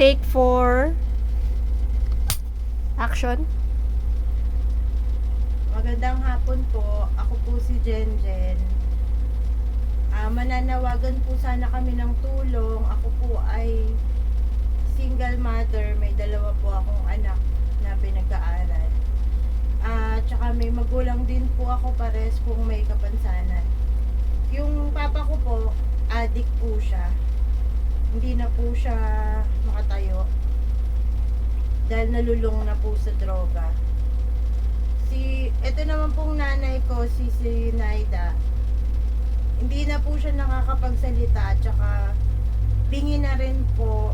Take 4. Action. Magandang hapon po. Ako po si Jenjen. Mananawagan po sana kami ng tulong. Ako po ay single mother. May dalawa po akong anak na pinag-aaral. Tsaka may magulang din po ako, pares kung may kapansanan. Yung papa ko po, addict po siya. Hindi na po siya makatayo dahil nalulung na po sa droga. Ito naman pong nanay ko, si Naida, hindi na po siya nakakapagsalita, tsaka bingi na rin po.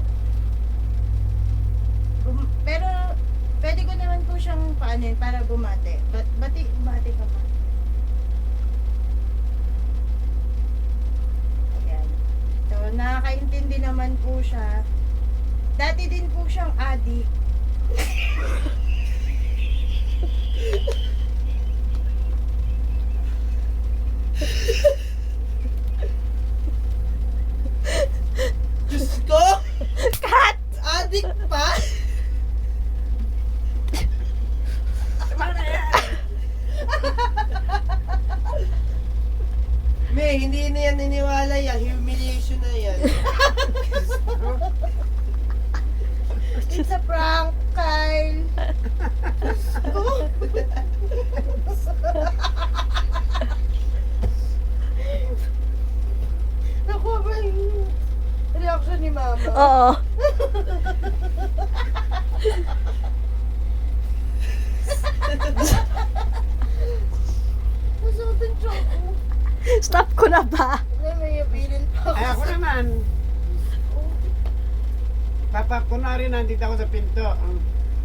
Pero pwede ko naman po siyang paanin para bumate. Bati ka pa. Ayan. So, nakakaintindi naman po siya. Dati din po siyang addict. Diyos ko! Cut! Adik pa? May, hindi na yan niniwala yan. Humiliation na yan. It's a prank, Kyle. Naku ba yung reaction ni Mama? Oo. Masakit ang tiyan ko. Stop ko na ba? May apilin pa Ay, ako naman. Papa, kunwari nandito ako sa pinto.